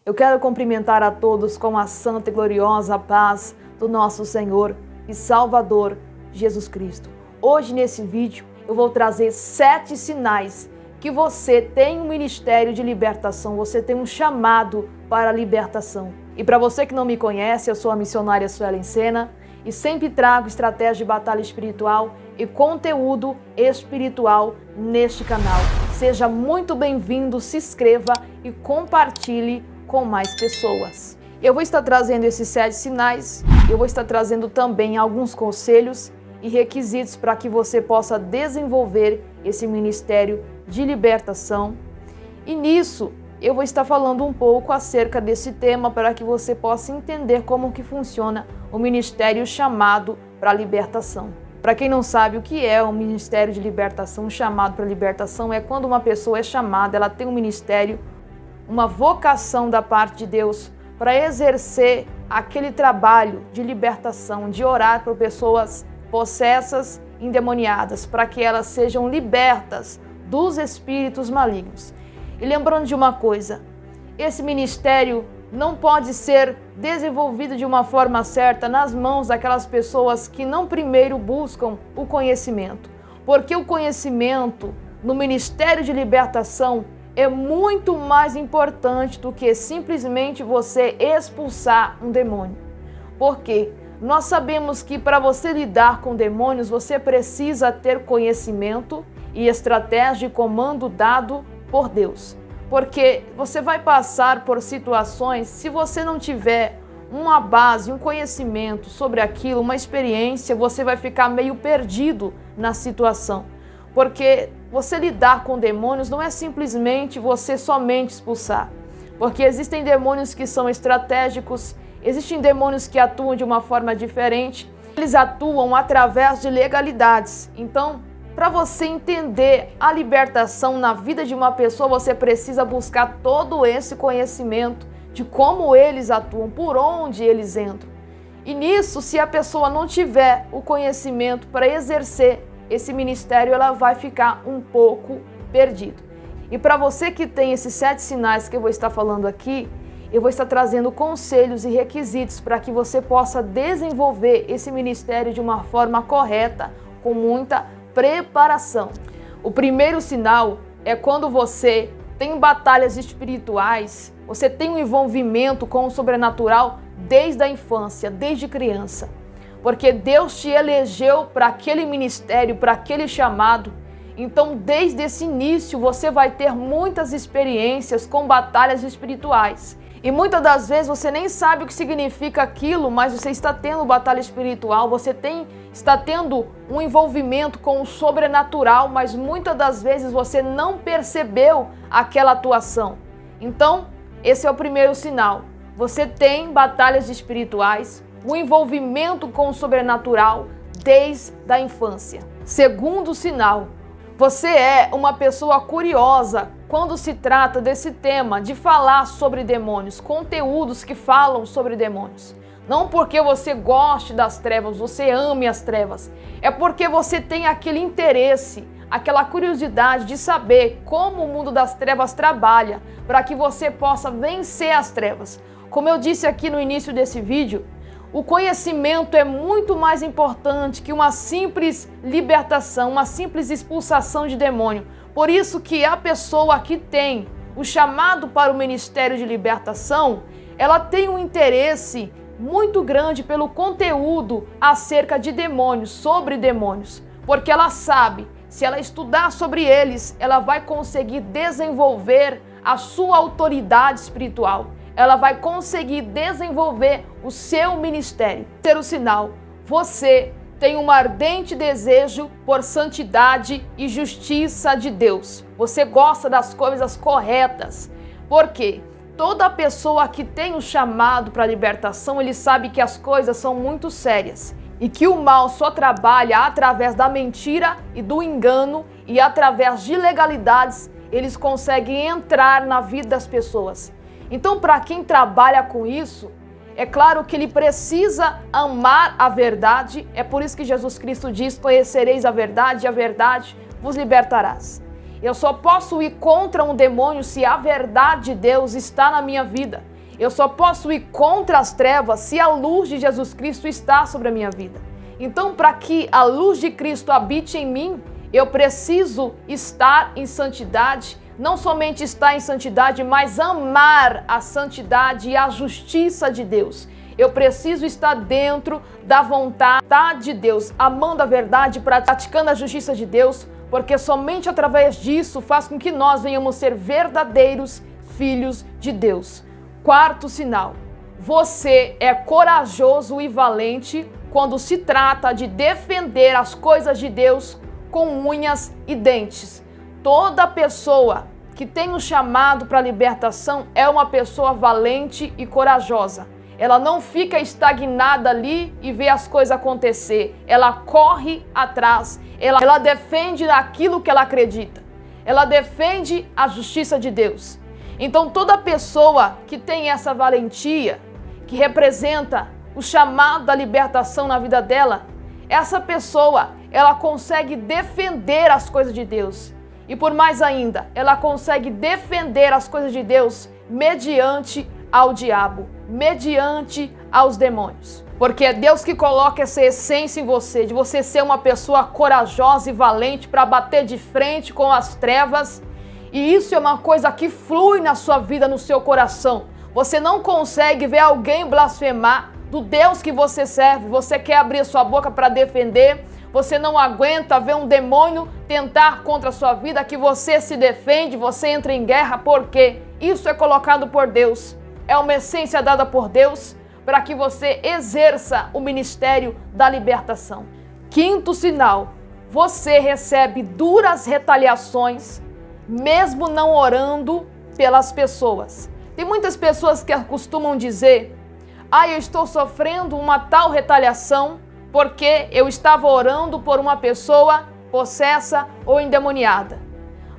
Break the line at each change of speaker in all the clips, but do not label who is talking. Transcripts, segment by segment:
Eu quero cumprimentar a todos com a santa e gloriosa paz do nosso Senhor e Salvador Jesus Cristo. Hoje nesse vídeo eu vou trazer 7 sinais que você tem um ministério de libertação, você tem um chamado para a libertação. E para você que não me conhece, eu sou a missionária Suelen Sena e sempre trago estratégia de batalha espiritual e conteúdo espiritual neste canal. Seja muito bem-vindo, se inscreva e compartilhe com mais pessoas. Eu vou estar trazendo esses 7 sinais, eu vou estar trazendo também alguns conselhos e requisitos para que você possa desenvolver esse ministério de libertação. E nisso eu vou estar falando um pouco acerca desse tema para que você possa entender como que funciona o ministério chamado para a libertação. Para quem não sabe o que é um ministério de libertação, um chamado para a libertação é quando uma pessoa é chamada, ela tem um ministério, uma vocação da parte de Deus para exercer aquele trabalho de libertação, de orar por pessoas possessas, endemoniadas, para que elas sejam libertas dos espíritos malignos. E lembrando de uma coisa, esse ministério não pode ser desenvolvido de uma forma certa nas mãos daquelas pessoas que não primeiro buscam o conhecimento. Porque o conhecimento no ministério de libertação é muito mais importante do que simplesmente você expulsar um demônio. Por quê? Nós sabemos que para você lidar com demônios, você precisa ter conhecimento e estratégia de comando dado por Deus. Porque você vai passar por situações, se você não tiver uma base, um conhecimento sobre aquilo, uma experiência, você vai ficar meio perdido na situação. Porque você lidar com demônios não é simplesmente você somente expulsar. Porque existem demônios que são estratégicos, existem demônios que atuam de uma forma diferente. Eles atuam através de legalidades. Então, para você entender a libertação na vida de uma pessoa, você precisa buscar todo esse conhecimento de como eles atuam, por onde eles entram. E nisso, se a pessoa não tiver o conhecimento para exercer esse ministério, ela vai ficar um pouco perdido. E para você que tem esses 7 sinais que eu vou estar falando aqui, eu vou estar trazendo conselhos e requisitos para que você possa desenvolver esse ministério de uma forma correta, com muita preparação. O primeiro sinal é quando você tem batalhas espirituais, você tem um envolvimento com o sobrenatural desde a infância, desde criança. Porque Deus te elegeu para aquele ministério, para aquele chamado. Então, desde esse início, você vai ter muitas experiências com batalhas espirituais. E muitas das vezes você nem sabe o que significa aquilo, mas você está tendo batalha espiritual, você está tendo um envolvimento com o sobrenatural, mas muitas das vezes você não percebeu aquela atuação. Então, esse é o primeiro sinal. Você tem batalhas espirituais, o envolvimento com o sobrenatural desde a infância. Segundo sinal, você é uma pessoa curiosa quando se trata desse tema de falar sobre demônios, conteúdos que falam sobre demônios. Não porque você goste das trevas, você ame as trevas, é porque você tem aquele interesse, aquela curiosidade de saber como o mundo das trevas trabalha para que você possa vencer as trevas. Como eu disse aqui no início desse vídeo, o conhecimento é muito mais importante que uma simples libertação, uma simples expulsação de demônio. Por isso que a pessoa que tem o chamado para o ministério de libertação, ela tem um interesse muito grande pelo conteúdo acerca de demônios, sobre demônios. Porque ela sabe, se ela estudar sobre eles, ela vai conseguir desenvolver a sua autoridade espiritual. Ela vai conseguir desenvolver o seu ministério. Terceiro sinal, você tem um ardente desejo por santidade e justiça de Deus. Você gosta das coisas corretas. Por quê? Toda pessoa que tem um chamado para a libertação, ele sabe que as coisas são muito sérias e que o mal só trabalha através da mentira e do engano e através de ilegalidades, eles conseguem entrar na vida das pessoas. Então, para quem trabalha com isso, é claro que ele precisa amar a verdade. É por isso que Jesus Cristo diz: conhecereis a verdade e a verdade vos libertarás. Eu só posso ir contra um demônio se a verdade de Deus está na minha vida. Eu só posso ir contra as trevas se a luz de Jesus Cristo está sobre a minha vida. Então, para que a luz de Cristo habite em mim, eu preciso estar em santidade, não somente estar em santidade, mas amar a santidade e a justiça de Deus. Eu preciso estar dentro da vontade de Deus, amando a verdade, praticando a justiça de Deus, porque somente através disso faz com que nós venhamos ser verdadeiros filhos de Deus. Quarto sinal: você é corajoso e valente quando se trata de defender as coisas de Deus com unhas e dentes. Toda pessoa que tem um chamado para a libertação é uma pessoa valente e corajosa. Ela não fica estagnada ali e vê as coisas acontecer. Ela corre atrás. Ela defende aquilo que ela acredita. Ela defende a justiça de Deus. Então toda pessoa que tem essa valentia, que representa o chamado da libertação na vida dela, essa pessoa, ela consegue defender as coisas de Deus. E por mais ainda, ela consegue defender as coisas de Deus mediante ao diabo, mediante aos demônios. Porque é Deus que coloca essa essência em você, de você ser uma pessoa corajosa e valente para bater de frente com as trevas. E isso é uma coisa que flui na sua vida, no seu coração. Você não consegue ver alguém blasfemar do Deus que você serve. Você quer abrir sua boca para defender. Você não aguenta ver um demônio tentar contra a sua vida, que você se defende, você entra em guerra, porque isso é colocado por Deus. É uma essência dada por Deus para que você exerça o ministério da libertação. Quinto sinal: você recebe duras retaliações, mesmo não orando pelas pessoas. Tem muitas pessoas que costumam dizer: eu estou sofrendo uma tal retaliação porque eu estava orando por uma pessoa possessa ou endemoniada.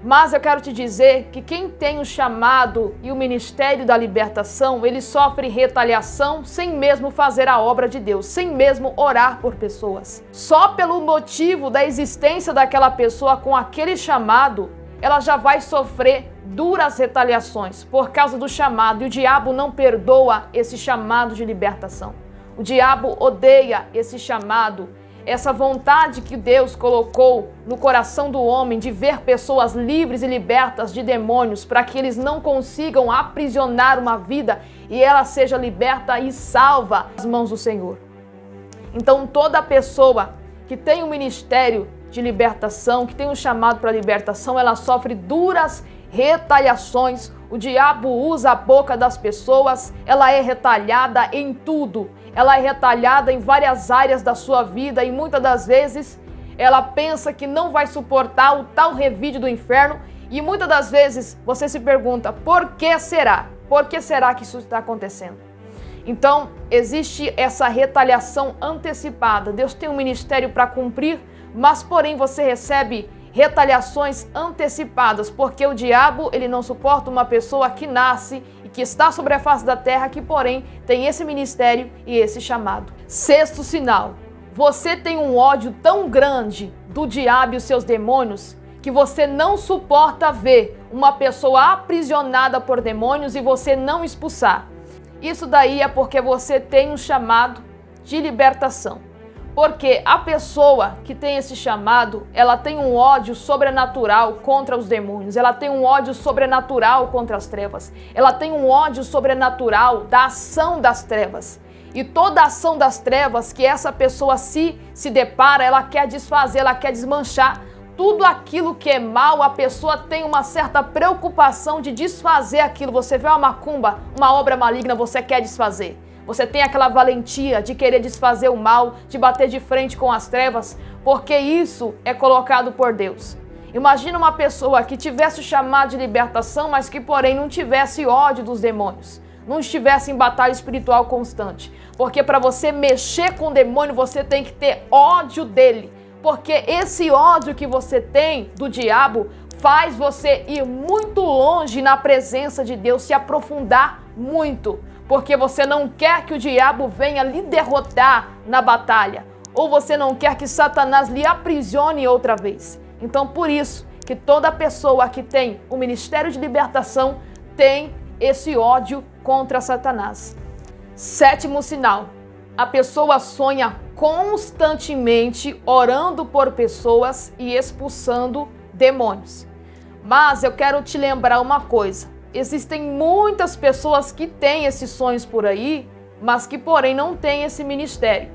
Mas eu quero te dizer que quem tem o chamado e o ministério da libertação, ele sofre retaliação sem mesmo fazer a obra de Deus, sem mesmo orar por pessoas. Só pelo motivo da existência daquela pessoa com aquele chamado, ela já vai sofrer duras retaliações por causa do chamado. E o diabo não perdoa esse chamado de libertação. O diabo odeia esse chamado, essa vontade que Deus colocou no coração do homem de ver pessoas livres e libertas de demônios, para que eles não consigam aprisionar uma vida e ela seja liberta e salva nas mãos do Senhor. Então toda pessoa que tem um ministério de libertação, que tem um chamado para libertação, ela sofre duras retaliações. O diabo usa a boca das pessoas, ela é retalhada em tudo. Ela é retalhada em várias áreas da sua vida e muitas das vezes ela pensa que não vai suportar o tal revide do inferno e muitas das vezes você se pergunta: por que será? Por que será que isso está acontecendo? Então existe essa retaliação antecipada. Deus tem um ministério para cumprir, mas porém você recebe retaliações antecipadas, porque o diabo, ele não suporta uma pessoa que nasce e que está sobre a face da terra, que porém tem esse ministério e esse chamado. Sexto sinal: você tem um ódio tão grande do diabo e os seus demônios que você não suporta ver uma pessoa aprisionada por demônios e você não expulsar. Isso daí é porque você tem um chamado de libertação. Porque a pessoa que tem esse chamado, ela tem um ódio sobrenatural contra os demônios, ela tem um ódio sobrenatural contra as trevas, ela tem um ódio sobrenatural da ação das trevas. E toda ação das trevas que essa pessoa se depara, ela quer desfazer, ela quer desmanchar. Tudo aquilo que é mal, a pessoa tem uma certa preocupação de desfazer aquilo. Você vê uma macumba, uma obra maligna, você quer desfazer. Você tem aquela valentia de querer desfazer o mal, de bater de frente com as trevas, porque isso é colocado por Deus. Imagina uma pessoa que tivesse o chamado de libertação, mas que porém não tivesse ódio dos demônios, não estivesse em batalha espiritual constante. Porque para você mexer com o demônio, você tem que ter ódio dele. Porque esse ódio que você tem do diabo faz você ir muito longe na presença de Deus, se aprofundar muito. Porque você não quer que o diabo venha lhe derrotar na batalha. Ou você não quer que Satanás lhe aprisione outra vez. Então, por isso que toda pessoa que tem o ministério de libertação tem esse ódio contra Satanás. Sétimo sinal: a pessoa sonha constantemente orando por pessoas e expulsando demônios. Mas eu quero te lembrar uma coisa: existem muitas pessoas que têm esses sonhos por aí, mas que porém não têm esse ministério.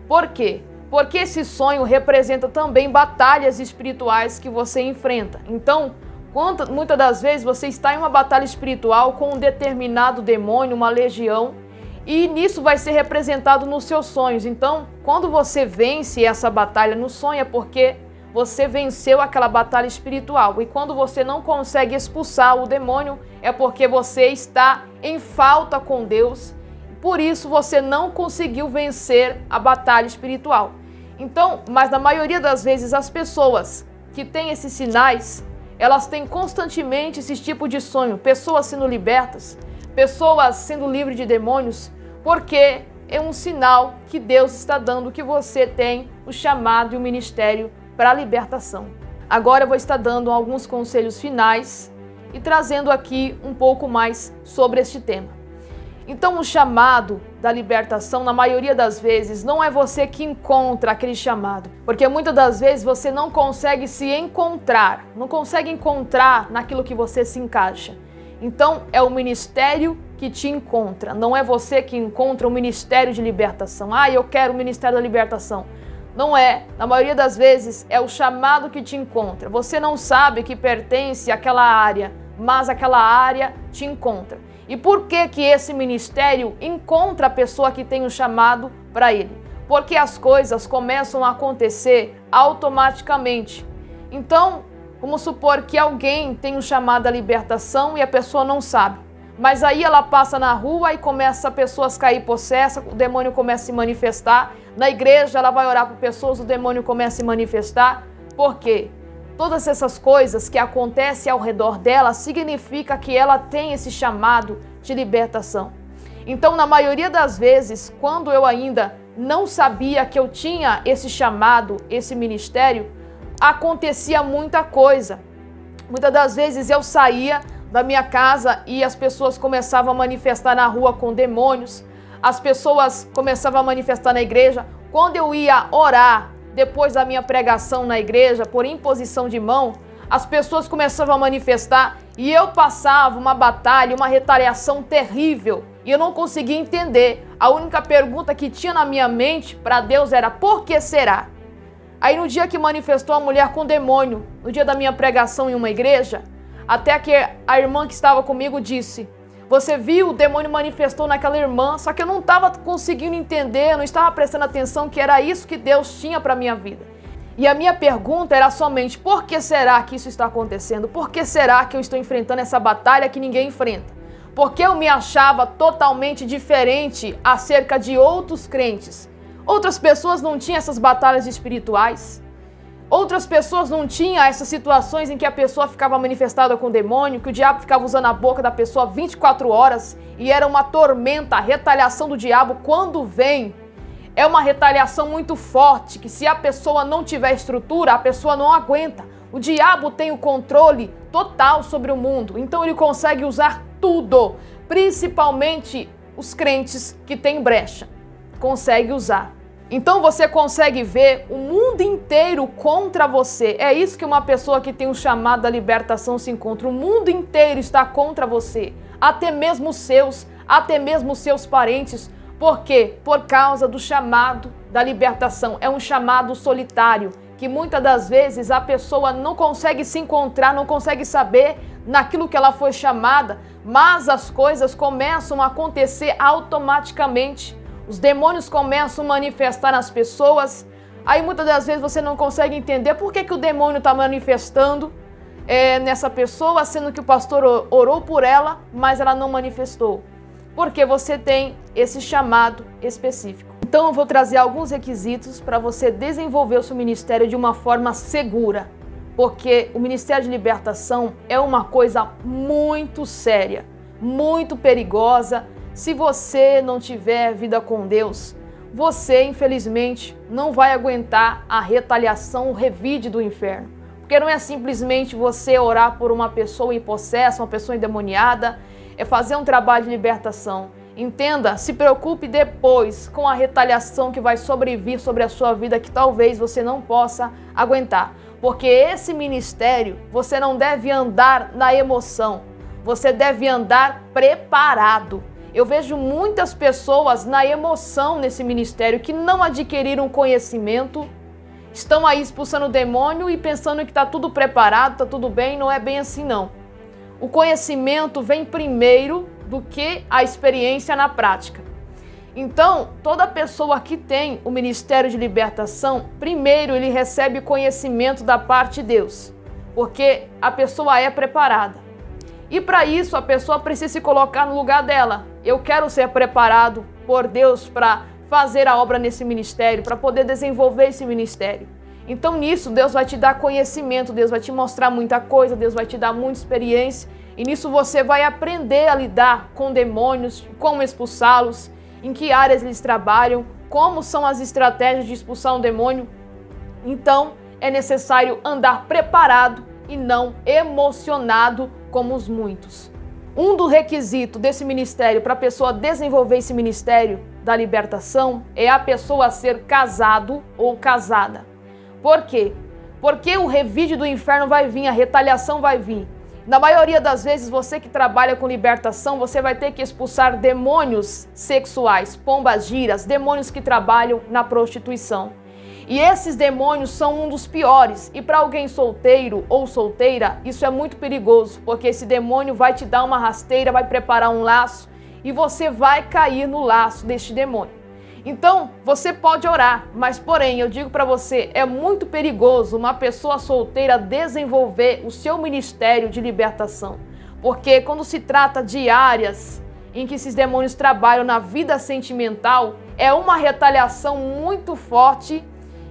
Por quê? Porque esse sonho representa também batalhas espirituais que você enfrenta. Então, muitas das vezes você está em uma batalha espiritual com um determinado demônio, uma legião, e nisso vai ser representado nos seus sonhos. Então, quando você vence essa batalha no sonho, é porque você venceu aquela batalha espiritual. E quando você não consegue expulsar o demônio, é porque você está em falta com Deus. Por isso você não conseguiu vencer a batalha espiritual. Então, mas na maioria das vezes as pessoas que têm esses sinais, elas têm constantemente esse tipo de sonho. Pessoas sendo libertas, pessoas sendo livres de demônios, porque é um sinal que Deus está dando que você tem o chamado e o ministério para a libertação. Agora eu vou estar dando alguns conselhos finais e trazendo aqui um pouco mais sobre este tema. Então, o chamado da libertação, na maioria das vezes, não é você que encontra aquele chamado, porque muitas das vezes você não consegue se encontrar, não consegue encontrar naquilo que você se encaixa. Então, é o ministério que te encontra, não é você que encontra o ministério de libertação. Ah, eu quero o ministério da libertação. Não é, na maioria das vezes, é o chamado que te encontra. Você não sabe que pertence àquela área, mas aquela área te encontra. E por que esse ministério encontra a pessoa que tem o chamado para ele? Porque as coisas começam a acontecer automaticamente. Então, vamos supor que alguém tem um chamado à libertação e a pessoa não sabe. Mas aí ela passa na rua e começa a pessoas cair possessas, o demônio começa a se manifestar. Na igreja ela vai orar por pessoas, o demônio começa a se manifestar. Por quê? Todas essas coisas que acontecem ao redor dela significa que ela tem esse chamado de libertação. Então, na maioria das vezes, quando eu ainda não sabia que eu tinha esse chamado, esse ministério, acontecia muita coisa. Muitas das vezes eu saía da minha casa e as pessoas começavam a manifestar na rua com demônios. As pessoas começavam a manifestar na igreja. Quando eu ia orar, depois da minha pregação na igreja, por imposição de mão, as pessoas começavam a manifestar e eu passava uma batalha, uma retaliação terrível. E eu não conseguia entender. A única pergunta que tinha na minha mente para Deus era: por que será? Aí no dia que manifestou a mulher com demônio, no dia da minha pregação em uma igreja, até que a irmã que estava comigo disse: você viu, o demônio manifestou naquela irmã, só que eu não estava conseguindo entender, eu não estava prestando atenção que era isso que Deus tinha para a minha vida. E a minha pergunta era somente: por que será que isso está acontecendo? Por que será que eu estou enfrentando essa batalha que ninguém enfrenta? Porque eu me achava totalmente diferente acerca de outros crentes. Outras pessoas não tinham essas batalhas espirituais. Outras pessoas não tinham essas situações em que a pessoa ficava manifestada com demônio, que o diabo ficava usando a boca da pessoa 24 horas e era uma tormenta. A retaliação do diabo, quando vem, é uma retaliação muito forte, que se a pessoa não tiver estrutura, a pessoa não aguenta. O diabo tem o controle total sobre o mundo, então ele consegue usar tudo, principalmente os crentes que têm brecha, consegue usar. Então você consegue ver o mundo inteiro contra você. É isso que uma pessoa que tem um chamado da libertação se encontra. O mundo inteiro está contra você, até mesmo os seus parentes. Por quê? Por causa do chamado da libertação. É um chamado solitário, que muitas das vezes a pessoa não consegue se encontrar, não consegue saber naquilo que ela foi chamada, mas as coisas começam a acontecer automaticamente. Os demônios começam a manifestar nas pessoas. Aí muitas das vezes você não consegue entender por que o demônio está manifestando nessa pessoa, sendo que o pastor orou por ela, mas ela não manifestou. Porque você tem esse chamado específico. Então eu vou trazer alguns requisitos para você desenvolver o seu ministério de uma forma segura. Porque o ministério de libertação é uma coisa muito séria, muito perigosa. Se você não tiver vida com Deus, você, infelizmente, não vai aguentar a retaliação, o revide do inferno. Porque não é simplesmente você orar por uma pessoa possessa, uma pessoa endemoniada, é fazer um trabalho de libertação. Entenda, se preocupe depois com a retaliação que vai sobrevir sobre a sua vida, que talvez você não possa aguentar. Porque esse ministério, você não deve andar na emoção, você deve andar preparado. Eu vejo muitas pessoas na emoção nesse ministério que não adquiriram conhecimento, estão aí expulsando o demônio e pensando que está tudo preparado, está tudo bem. Não é bem assim não. O conhecimento vem primeiro do que a experiência na prática. Então, toda pessoa que tem o ministério de libertação, primeiro ele recebe conhecimento da parte de Deus, porque a pessoa é preparada. E para isso a pessoa precisa se colocar no lugar dela. Eu quero ser preparado por Deus para fazer a obra nesse ministério, para poder desenvolver esse ministério. Então nisso Deus vai te dar conhecimento, Deus vai te mostrar muita coisa, Deus vai te dar muita experiência. E nisso você vai aprender a lidar com demônios, como expulsá-los, em que áreas eles trabalham, como são as estratégias de expulsar um demônio. Então é necessário andar preparado e não emocionado como os muitos. Um dos requisitos desse ministério para a pessoa desenvolver esse ministério da libertação é a pessoa ser casado ou casada. Por quê? Porque o revide do inferno vai vir, a retaliação vai vir. Na maioria das vezes, você que trabalha com libertação, você vai ter que expulsar demônios sexuais, pombagiras, demônios que trabalham na prostituição. E esses demônios são um dos piores. E para alguém solteiro ou solteira, isso é muito perigoso, porque esse demônio vai te dar uma rasteira, vai preparar um laço e você vai cair no laço deste demônio. Então, você pode orar, mas porém, eu digo para você, é muito perigoso uma pessoa solteira desenvolver o seu ministério de libertação. Porque quando se trata de áreas em que esses demônios trabalham na vida sentimental, é uma retaliação muito forte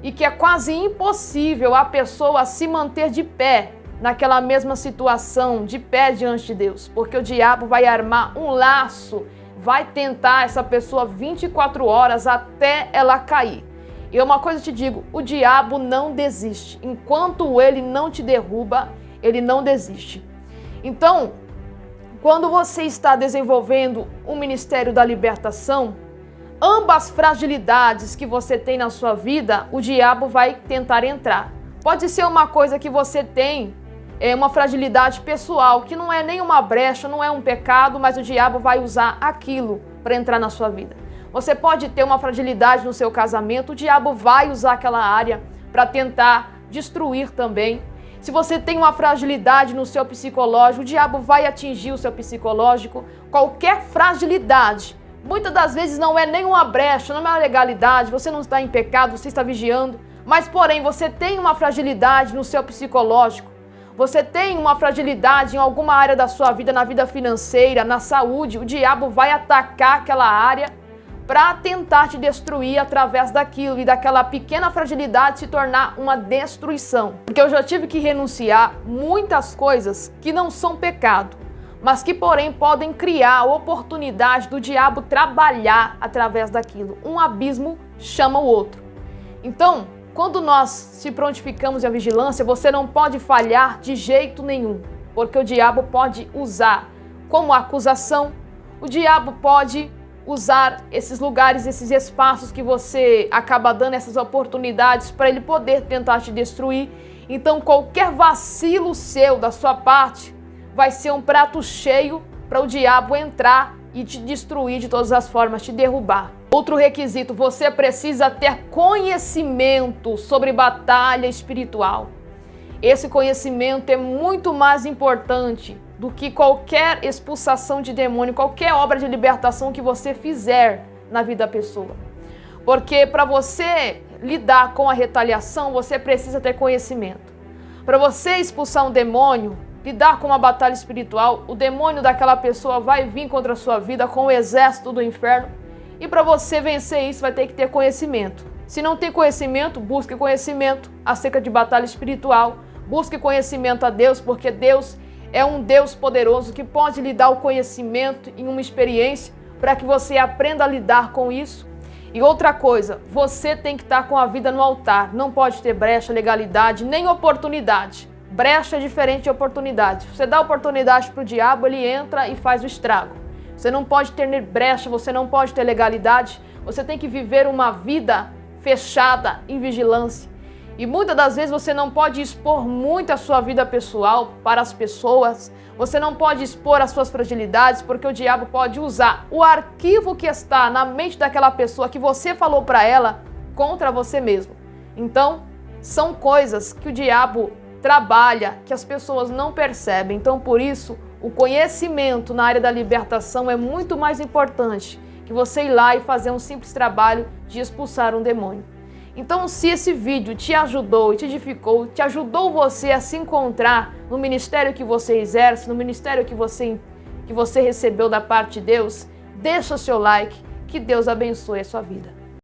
e que é quase impossível a pessoa se manter de pé naquela mesma situação, de pé diante de Deus. Porque o diabo vai armar um laço, vai tentar essa pessoa 24 horas até ela cair. E uma coisa eu te digo, o diabo não desiste. Enquanto ele não te derruba, ele não desiste. Então, quando você está desenvolvendo o ministério da libertação, ambas fragilidades que você tem na sua vida, o diabo vai tentar entrar. Pode ser uma coisa que você tem, uma fragilidade pessoal, que não é nenhuma brecha, não é um pecado, mas o diabo vai usar aquilo para entrar na sua vida. Você pode ter uma fragilidade no seu casamento, o diabo vai usar aquela área para tentar destruir também. Se você tem uma fragilidade no seu psicológico, o diabo vai atingir o seu psicológico. Qualquer fragilidade, muitas das vezes não é nenhuma brecha, não é uma legalidade, você não está em pecado, você está vigiando, mas porém você tem uma fragilidade no seu psicológico. Você tem uma fragilidade em alguma área da sua vida, na vida financeira, na saúde, o diabo vai atacar aquela área para tentar te destruir através daquilo e daquela pequena fragilidade se tornar uma destruição. Porque eu já tive que renunciar muitas coisas que não são pecado, mas que porém podem criar a oportunidade do diabo trabalhar através daquilo. Um abismo chama o outro. Então, quando nós se prontificamos à vigilância, você não pode falhar de jeito nenhum, porque o diabo pode usar como acusação, o diabo pode usar esses lugares, esses espaços que você acaba dando, essas oportunidades para ele poder tentar te destruir. Então qualquer vacilo seu, da sua parte, vai ser um prato cheio para o diabo entrar e te destruir de todas as formas, te derrubar. Outro requisito, você precisa ter conhecimento sobre batalha espiritual. Esse conhecimento é muito mais importante do que qualquer expulsação de demônio, qualquer obra de libertação que você fizer na vida da pessoa. Porque para você lidar com a retaliação, você precisa ter conhecimento. Para você expulsar um demônio, lidar com uma batalha espiritual, o demônio daquela pessoa vai vir contra a sua vida com o exército do inferno. E para você vencer isso, vai ter que ter conhecimento. Se não tem conhecimento, busque conhecimento acerca de batalha espiritual. Busque conhecimento a Deus, porque Deus é um Deus poderoso que pode lhe dar o conhecimento em uma experiência para que você aprenda a lidar com isso. E outra coisa, você tem que estar com a vida no altar. Não pode ter brecha, legalidade, nem oportunidade. brecha é diferente de oportunidade. Você dá oportunidade para o diabo, ele entra e faz o estrago. Você não pode ter brecha, você não pode ter legalidade. Você tem que viver uma vida fechada em vigilância. E muitas das vezes você não pode expor muito a sua vida pessoal para as pessoas. Você não pode expor as suas fragilidades, porque o diabo pode usar o arquivo que está na mente daquela pessoa que você falou para ela contra você mesmo. Então, são coisas que o diabo trabalha, que as pessoas não percebem. Então, por isso, o conhecimento na área da libertação é muito mais importante que você ir lá e fazer um simples trabalho de expulsar um demônio. Então, se esse vídeo te ajudou e te edificou, te ajudou você a se encontrar no ministério que você exerce, no ministério que você recebeu da parte de Deus, deixa o seu like, que Deus abençoe a sua vida.